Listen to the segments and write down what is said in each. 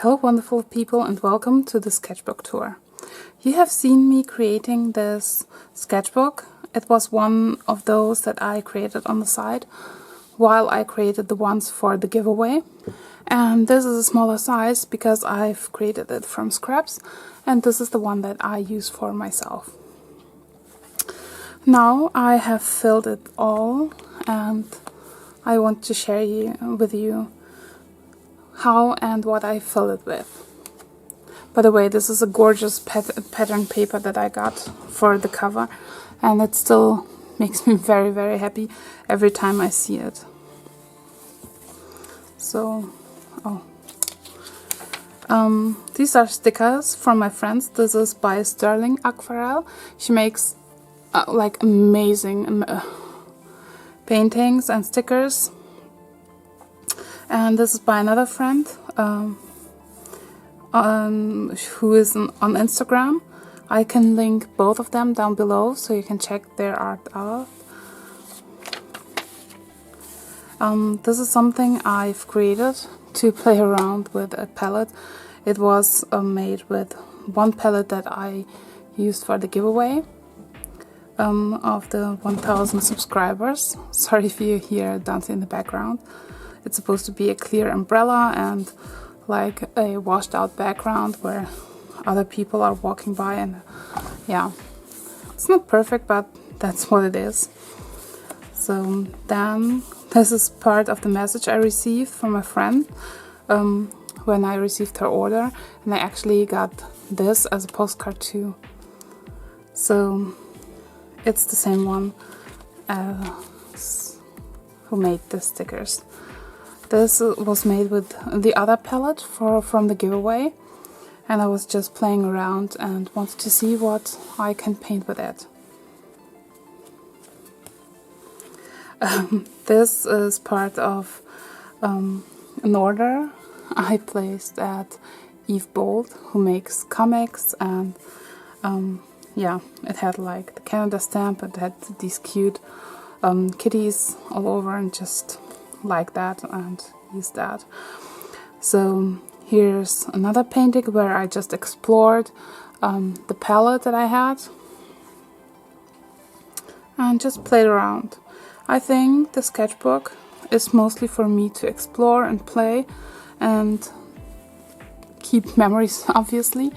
Hello wonderful people and welcome to the sketchbook tour. You have seen me creating this sketchbook. It was one of those that I created on the side while I created the ones for the giveaway. And this is a smaller size because I've created it from scraps, and this is the one that I use for myself. Now I have filled it all and I want to share with you how and what I fill it with. By the way, this is a gorgeous pattern paper that I got for the cover, and it still makes me very, very happy every time I see it. So, these are stickers from my friends. This is by Sterling Aquarelle. She makes like amazing paintings and stickers. And this is by another friend who is on Instagram. I can link both of them down below so you can check their art out. This is something I've created to play around with a palette. It was made with one palette that I used for the giveaway of the 1000 subscribers. Sorry if you hear dancing in the background. It's supposed to be a clear umbrella and like a washed out background where other people are walking by, and yeah, it's not perfect, but that's what it is. So then this is part of the message I received from a friend when I received her order, and I actually got this as a postcard too. So it's the same one who made the stickers. This was made with the other palette from the giveaway, and I was just playing around and wanted to see what I can paint with it. This is part of an order I placed at Eve Bold, who makes comics, and yeah, it had like the Canada stamp, it had these cute kitties all over, and just like that and use that. So here's another painting where I just explored the palette that I had and just played around. I think the sketchbook is mostly for me to explore and play and keep memories, obviously.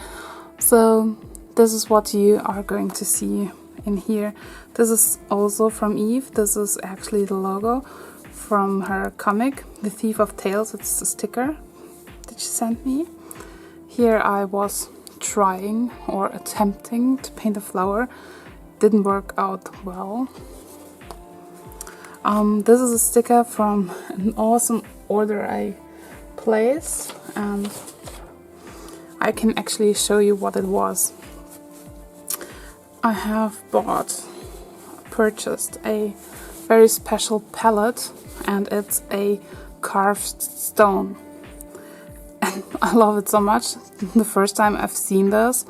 So this is what you are going to see in here. This is also from Eve. This is actually the logo from her comic, The Thief of Tales. It's a sticker that she sent me. Here I was trying or attempting to paint a flower. Didn't work out well. This is a sticker from an awesome order I placed, and I can actually show you what it was. I have purchased a very special palette, and it's a carved stone, and I love it so much. The first time I've seen this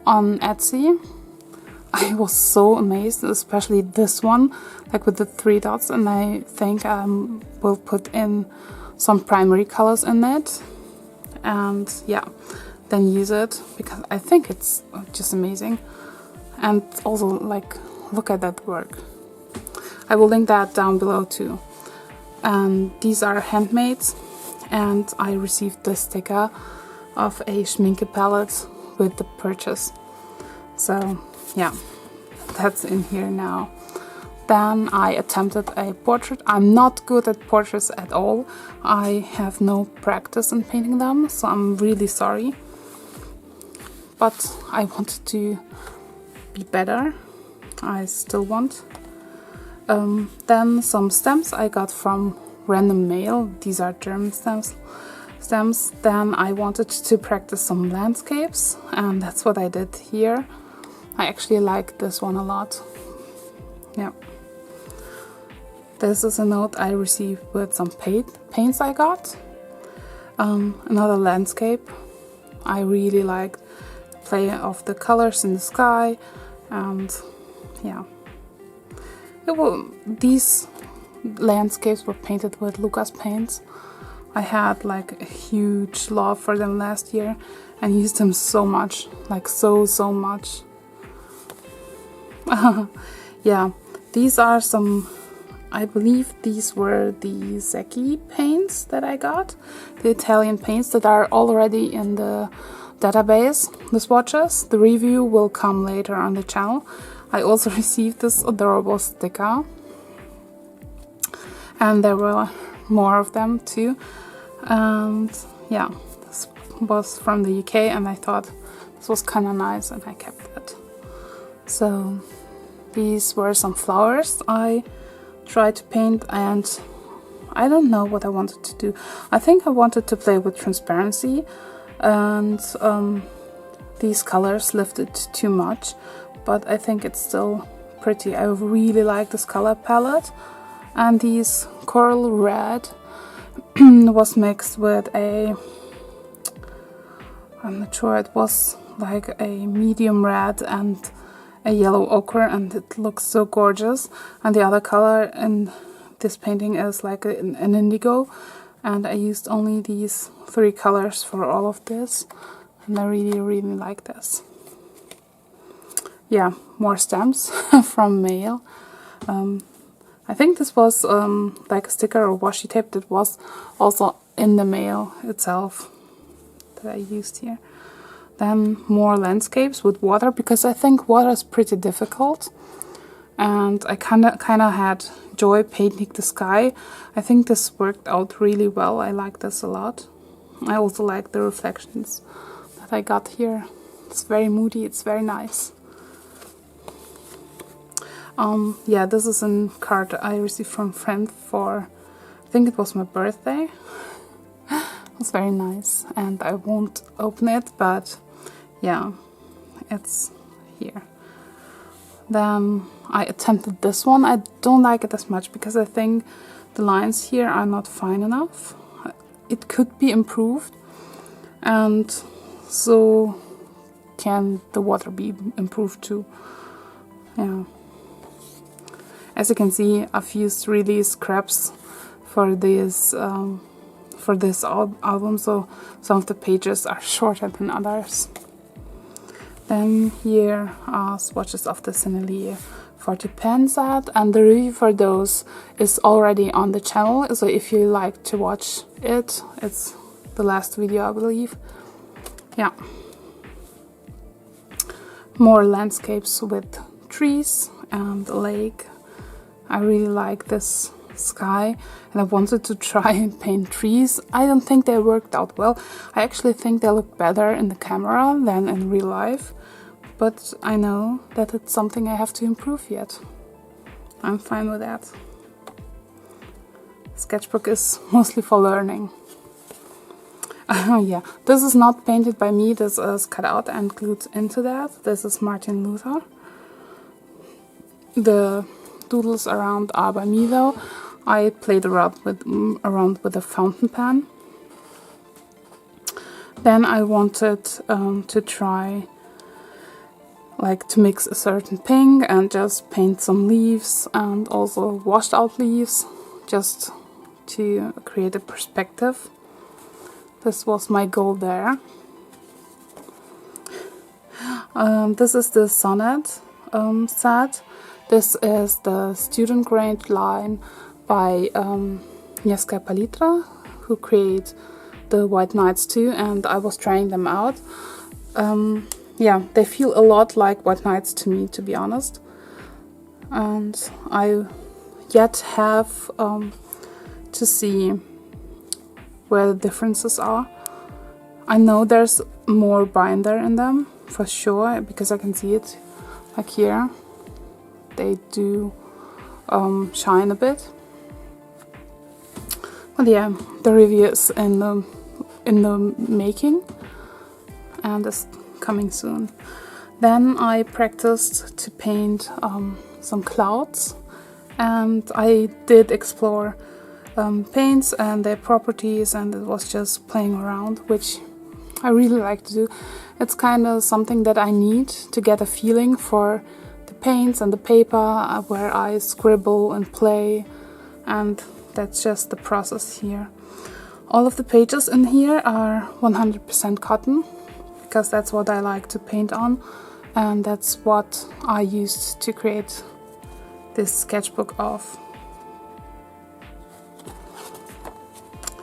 on Etsy, I was so amazed, especially this one, like with the 3 dots, and I think I will put in some primary colors in it and yeah, then use it because I think it's just amazing. And also, like, look at that work. I will link that down below too. And these are handmade, and I received the sticker of a Schminke palette with the purchase. So yeah, that's in here now. Then I attempted a portrait. I'm not good at portraits at all. I have no practice in painting them, so I'm really sorry. But I wanted to be better. I still want. Then some stamps I got from random mail. These are German stamps. Then I wanted to practice some landscapes, and that's what I did here. I actually like this one a lot. Yeah. This is a note I received with some paints I got. Another landscape. I really liked the play of the colors in the sky, and yeah. These landscapes were painted with Lucas paints, I had like a huge love for them last year and used them so much, like so much. Yeah, these are some, I believe these were the Zecchi paints that I got, the Italian paints that are already in the database, the swatches. The review will come later on the channel. I also received this adorable sticker, and there were more of them too. And yeah, this was from the UK and I thought this was kind of nice and I kept it. So these were some flowers I tried to paint, and I don't know what I wanted to do. I think I wanted to play with transparency, and these colors lifted too much, but I think it's still pretty. I really like this color palette, and these coral red was mixed with a, I'm not sure, it was like a medium red and a yellow ochre, and it looks so gorgeous. And the other color in this painting is like an indigo, and I used only these 3 colors for all of this, and I really like this. Yeah, more stamps from mail. I think this was like a sticker or washi tape that was also in the mail itself that I used here. Then more landscapes with water, because I think water is pretty difficult, and I kind of had joy painting the sky. I think this worked out really well. I like this a lot. I also like the reflections that I got here. It's very moody, it's very nice. Yeah, this is a card I received from a friend for, I think it was my birthday. It was very nice, and I won't open it, but yeah, it's here. Then I attempted this one. I don't like it as much because I think the lines here are not fine enough. It could be improved, and so can the water be improved too. Yeah. As you can see, I've used really scraps for this album, so some of the pages are shorter than others. Then here are swatches of the Sennelier 40 pen set, and the review for those is already on the channel, so if you like to watch it, it's the last video, I believe. Yeah. More landscapes with trees and a lake. I really like this sky, and I wanted to try and paint trees. I don't think they worked out well. I actually think they look better in the camera than in real life, but I know that it's something I have to improve yet. I'm fine with that. Sketchbook is mostly for learning. Yeah, this is not painted by me, this is cut out and glued into that. This is Martin Luther. The doodles around are by me though. I played around with a fountain pen. Then I wanted to try like to mix a certain pink and just paint some leaves and also washed out leaves, just to create a perspective. This was my goal there. This is the sonnet set. This is the student grade line by Agnieszka Palitra, who created the White Knights too, and I was trying them out. Yeah, they feel a lot like White Knights to me, to be honest. And I yet have to see where the differences are. I know there's more binder in them, for sure, because I can see it, like here. They do shine a bit. But yeah, the review is in the making and is coming soon. Then I practiced to paint some clouds, and I did explore paints and their properties, and it was just playing around, which I really like to do. It's kind of something that I need to get a feeling for the paints and the paper, where I scribble and play, and that's just the process here. All of the pages in here are 100% cotton, because that's what I like to paint on, and that's what I used to create this sketchbook of.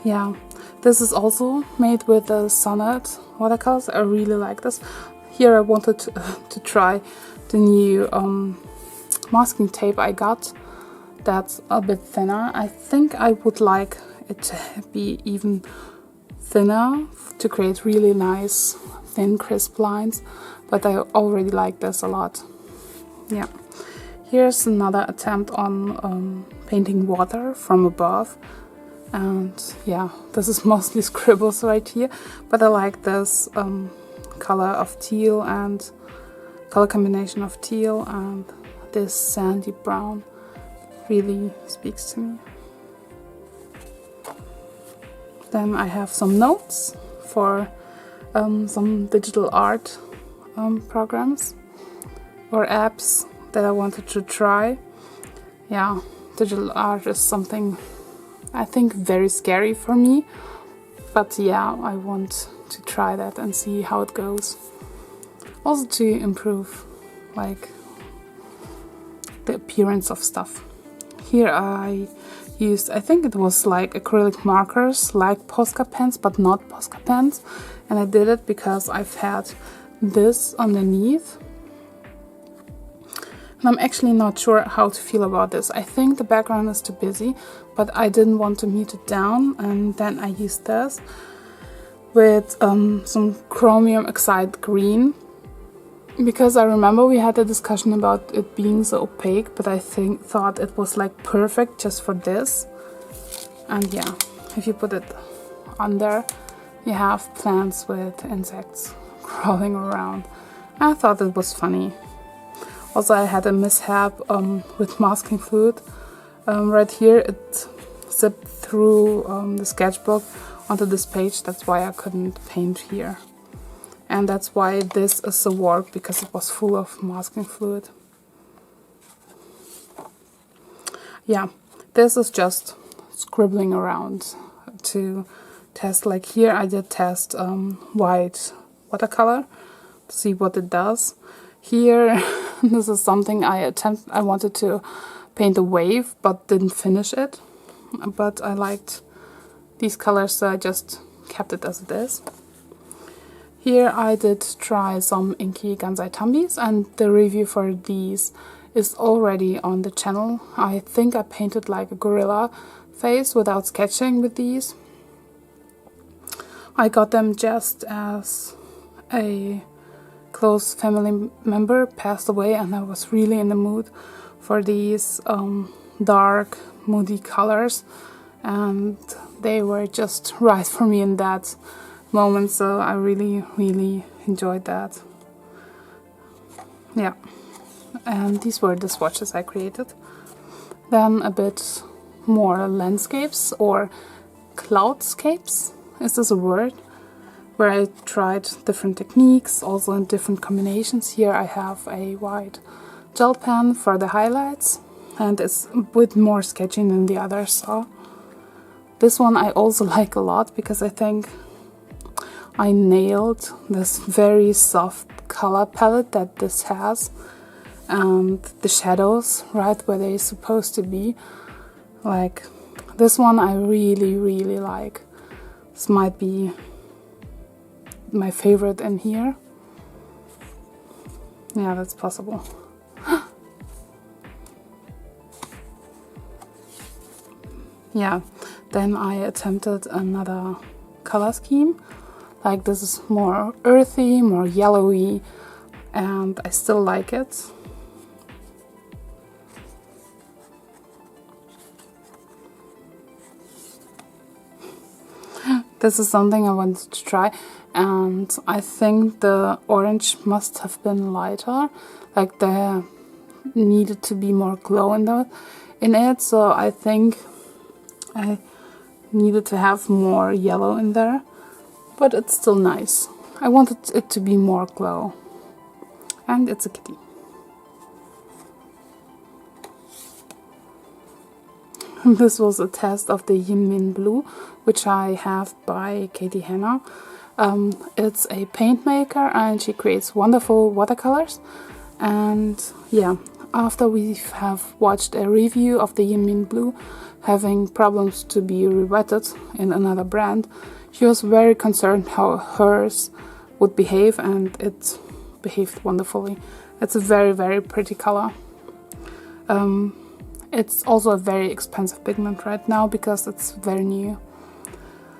Yeah, this is also made with the Sonnet watercolors. I really like this. Here I wanted to try the new masking tape I got. That's a bit thinner. I think I would like it to be even thinner to create really nice thin crisp lines, but I already like this a lot. Yeah, here's another attempt on painting water from above, and yeah, this is mostly scribbles right here, but I like this color of teal and color combination of teal, and this sandy brown really speaks to me. Then I have some notes for some digital art programs or apps that I wanted to try. Yeah, digital art is something I think very scary for me, but yeah, I want to try that and see how it goes. Also to improve like the appearance of stuff. Here I used, I think it was like acrylic markers, like Posca pens, but not Posca pens. And I did it because I've had this underneath. And I'm actually not sure how to feel about this. I think the background is too busy, but I didn't want to mute it down. And then I used this with some chromium oxide green. Because I remember we had a discussion about it being so opaque, but I thought it was like perfect just for this. And yeah, if you put it under, you have plants with insects crawling around. I thought it was funny. Also, I had a mishap with masking fluid. Right here it zipped through the sketchbook onto this page. That's why I couldn't paint here. And that's why this is so warped, because it was full of masking fluid. Yeah, this is just scribbling around to test. Like here I did test white watercolor to see what it does. Here this is something I wanted to paint a wave but didn't finish it. But I liked these colors, so I just kept it as it is. Here I did try some inky Gansai Tambis, and the review for these is already on the channel. I think I painted like a gorilla face without sketching with these. I got them just as a close family member passed away, and I was really in the mood for these dark, moody colors, and they were just right for me in that moment, so I really enjoyed that. Yeah, and these were the swatches I created. Then a bit more landscapes or cloudscapes, is this a word? Where I tried different techniques, also in different combinations. Here I have a white gel pen for the highlights, and it's with more sketching than the others. So this one I also like a lot, because I think I nailed this very soft color palette that this has, and the shadows right where they're supposed to be. Like this one I really like. This might be my favorite in here. Yeah, that's possible. Yeah, then I attempted another color scheme. Like this is more earthy, more yellowy, and I still like it. This is something I wanted to try, and I think the orange must have been lighter. Like there needed to be more glow in it, so I think I needed to have more yellow in there. But it's still nice. I wanted it to be more glow. And it's a kitty. This was a test of the Yin Min Blue, which I have by Katie Hanna. It's a paint maker and she creates wonderful watercolors. And yeah, after we have watched a review of the Yin Min Blue having problems to be rewetted in another brand, she was very concerned how hers would behave, and it behaved wonderfully. It's a very, very pretty color. It's also a very expensive pigment right now because it's very new.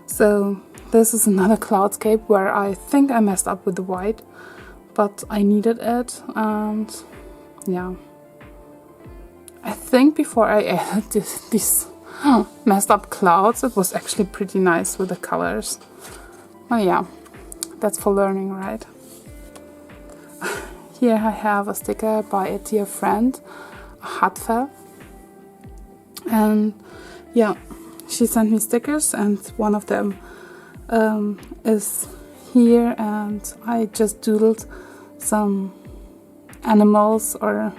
So this is another cloudscape where I think I messed up with the white, but I needed it, and yeah. I think before I added these messed up clouds, it was actually pretty nice with the colors. Well, yeah, that's for learning, right? Here I have a sticker by a dear friend, Hatfel. And yeah, she sent me stickers, and one of them is here, and I just doodled some animals or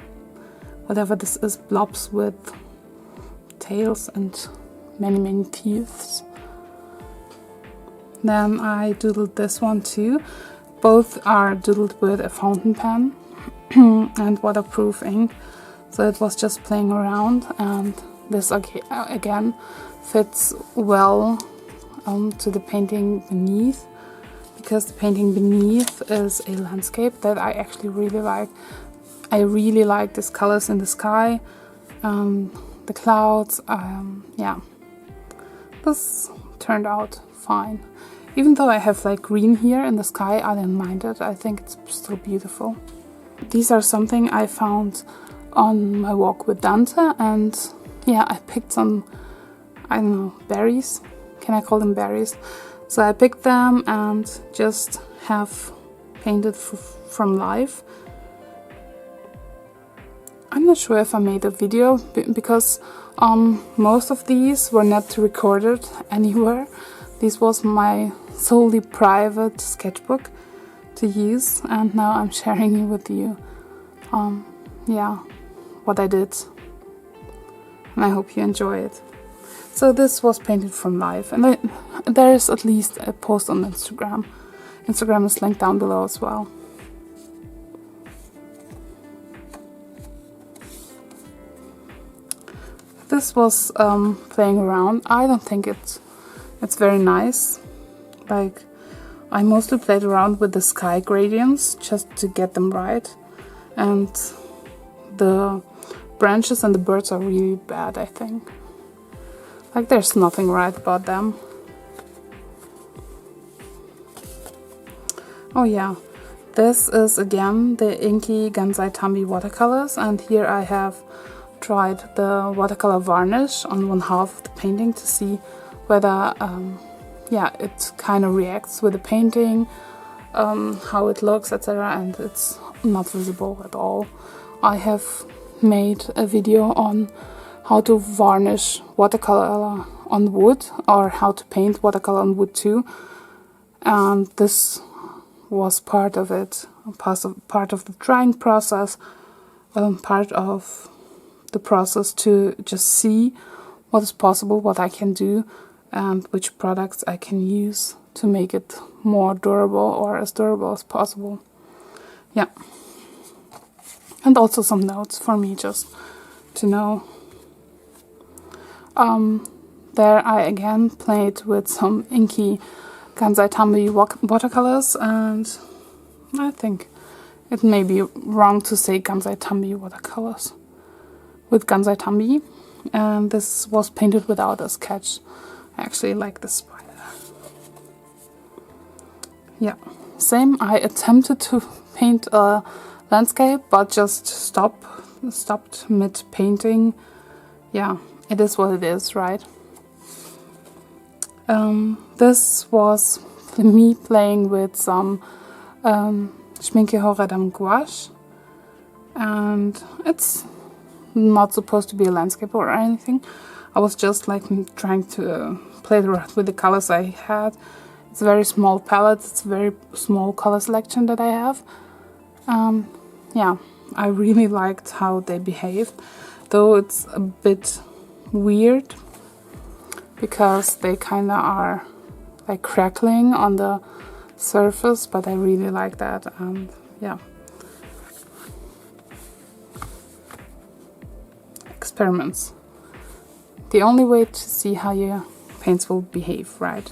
whatever this is, blobs with tails and many, many teeth. Then I doodled this one too. Both are doodled with a fountain pen and waterproof ink, so it was just playing around, and this again fits well to the painting beneath, because the painting beneath is a landscape that I actually really like. I really like these colors in the sky, the clouds. Yeah, this turned out fine. Even though I have like green here in the sky, I didn't mind it. I think it's still beautiful. These are something I found on my walk with Dante, and yeah, I picked some, I don't know, berries. Can I call them berries? So I picked them and just have painted from life. I'm not sure if I made a video because most of these were not recorded anywhere. This was my solely private sketchbook to use, and now I'm sharing it with you. Yeah, what I did, and I hope you enjoy it. So this was painted from life, and there is at least a post on Instagram. Instagram is linked down below as well. This was playing around. I don't think it's very nice. Like, I mostly played around with the sky gradients just to get them right, and the branches and the birds are really bad, I think. Like, there's nothing right about them. Oh yeah, this is again the inky Gansai Tambi watercolors, and here I have tried the watercolor varnish on one half of the painting to see whether yeah, it kind of reacts with the painting, how it looks, etc., and it's not visible at all. I have made a video on how to varnish watercolor on wood, or how to paint watercolor on wood too, and this was part of it, part of the drying process, part of the process to just see what is possible, what I can do, and which products I can use to make it more durable, or as durable as possible. Yeah. And also some notes for me just to know. There I again played with some inky Gansai Tambi watercolors, and I think it may be wrong to say Gansai Tambi watercolors. With Gansai Tambi, and this was painted without a sketch. I actually like the spider. Yeah, same. I attempted to paint a landscape, but just stopped mid painting. Yeah, it is what it is, right? This was me playing with some Schminke Horadam gouache, and it's not supposed to be a landscape or anything. I was just like trying to play around with the colors I had. It's a very small palette, it's a very small color selection that I have. Yeah, I really liked how they behaved, though it's a bit weird because they kind of are like crackling on the surface, but I really like that, and yeah. Experiments. The only way to see how your paints will behave, right?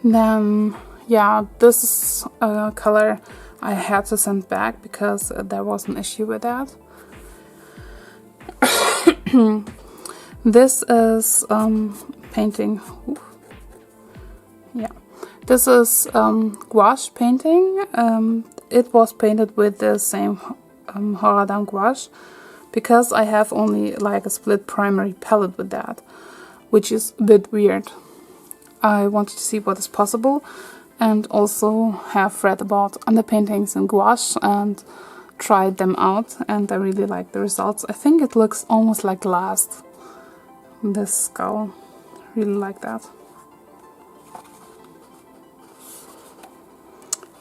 Then, yeah, this is a color I had to send back because there was an issue with that. This is painting. Oof. Yeah, this is gouache painting. It was painted with the same Horadam gouache because I have only like a split primary palette with that, which is a bit weird. I wanted to see what is possible and also have read about underpaintings in gouache and tried them out, and I really like the results. I think it looks almost like glass, this skull. Really like that.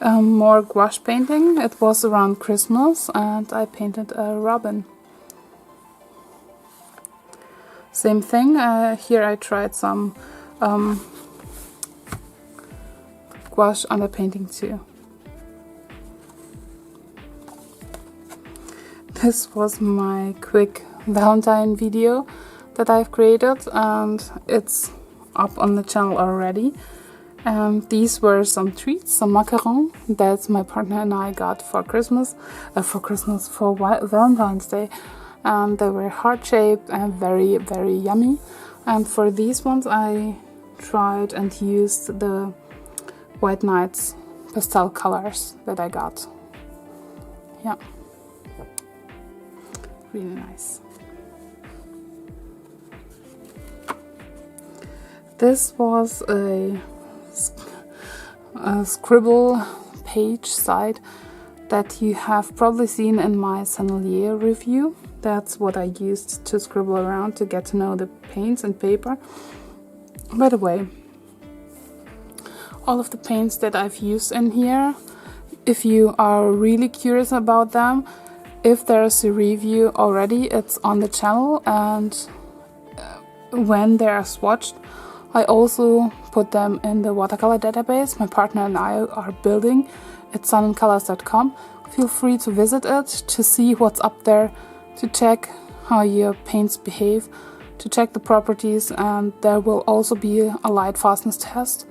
More gouache painting. It was around Christmas and I painted a robin. Same thing, here I tried some gouache underpainting too. This was my quick Valentine video that I've created, and it's up on the channel already. And these were some treats, some macarons that my partner and I got for Christmas, for Valentine's Day. And they were heart-shaped and very, very yummy. And for these ones I tried and used the White Nights pastel colors that I got. Yeah. Really nice. This was a scribble page site that you have probably seen in my Sennelier review. That's what I used to scribble around to get to know the paints and paper. By the way, all of the paints that I've used in here, if you are really curious about them, if there's a review already, it's on the channel, and when they are swatched, I also put them in the watercolor database my partner and I are building at sunandcolors.com. Feel free to visit it to see what's up there, to check how your paints behave, to check the properties, and there will also be a light fastness test.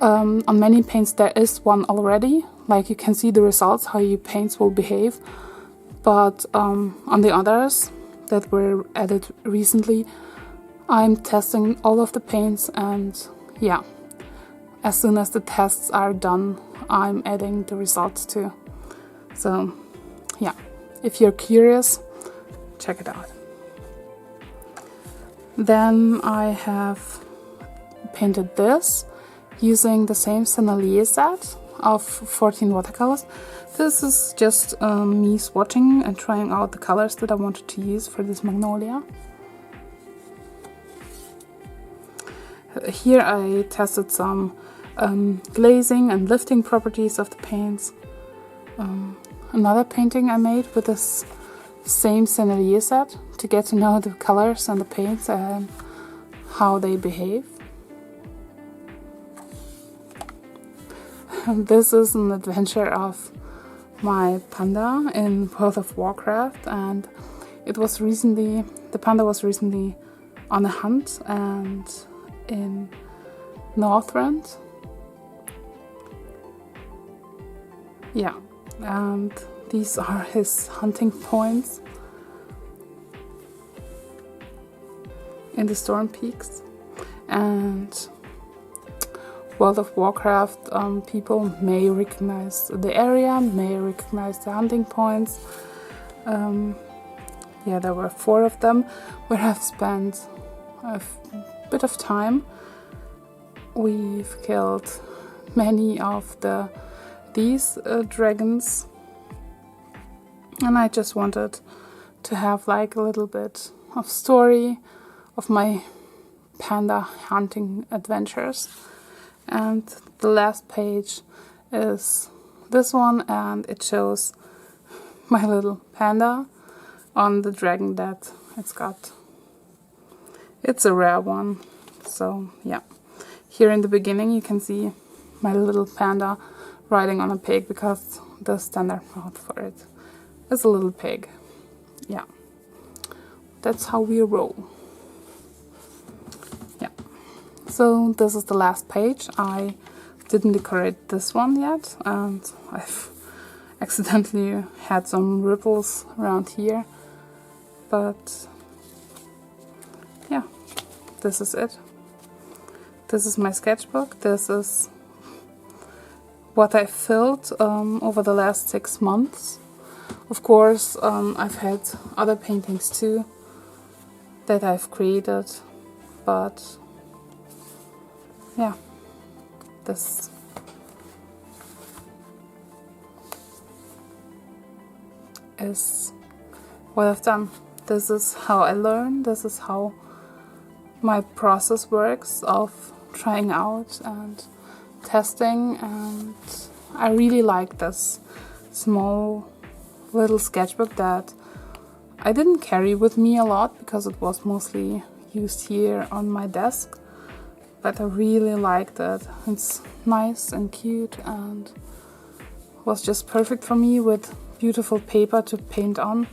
On many paints there is one already, like you can see the results, how your paints will behave, but on the others that were added recently, I'm testing all of the paints, and yeah, as soon as the tests are done, I'm adding the results too. So yeah, if you're curious, check it out. Then I have painted this using the same Sennelier set of 14 watercolors. This is just me swatching and trying out the colors that I wanted to use for this magnolia. Here I tested some glazing and lifting properties of the paints. Another painting I made with this same Sennelier set to get to know the colors and the paints and how they behave. This is an adventure of my panda in World of Warcraft, and the panda was recently on a hunt and in Northrend. Yeah, and these are his hunting points in the Storm Peaks. And World of Warcraft people may recognize the area, may recognize the hunting points. Yeah, there were 4 of them where I've spent a bit of time. We've killed many of these dragons, and I just wanted to have like a little bit of story of my panda hunting adventures. And the last page is this one, and it shows my little panda on the dragon that it's got. It's a rare one, so yeah. Here in the beginning you can see my little panda riding on a pig, because the standard mouth for it is a little pig. Yeah, that's how we roll. Yeah, so this is the last page. I didn't decorate this one yet, and I've accidentally had some ripples around here, but yeah, this is it. This is my sketchbook. This is what I filled over the last 6 months. Of course, I've had other paintings too that I've created, but yeah, this is what I've done. This is how I learn. This is how my process works of trying out and testing, and I really like this small little sketchbook that I didn't carry with me a lot because it was mostly used here on my desk, but I really liked it. It's nice and cute and was just perfect for me with beautiful paper to paint on,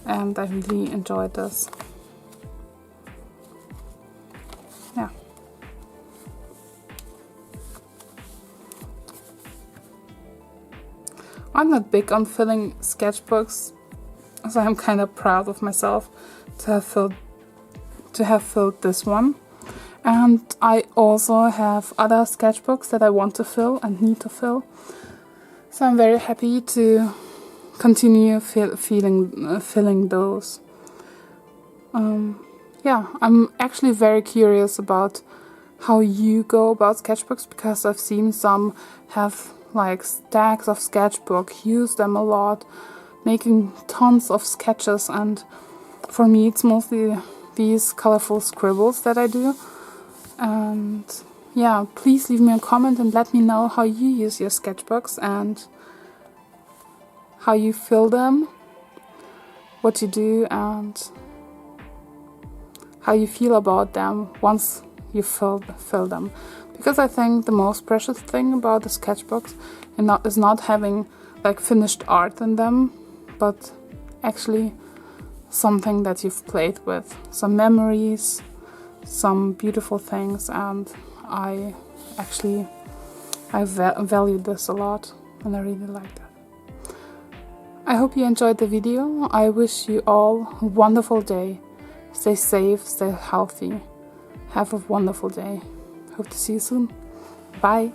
and I really enjoyed this. Yeah. I'm not big on filling sketchbooks, so I'm kind of proud of myself to have filled this one. And I also have other sketchbooks that I want to fill and need to fill. So I'm very happy to continue filling those. Yeah, I'm actually very curious about how you go about sketchbooks, because I've seen some have like stacks of sketchbook, use them a lot, making tons of sketches, and for me it's mostly these colorful scribbles that I do. And yeah, please leave me a comment and let me know how you use your sketchbooks and how you fill them, what you do, and how you feel about them once you fill them. Because I think the most precious thing about the sketchbooks is not having like finished art in them, but actually something that you've played with, some memories, some beautiful things, and I value this a lot, and I really like that. I hope you enjoyed the video. I wish you all a wonderful day. Stay safe, stay healthy. Have a wonderful day. Hope to see you soon. Bye.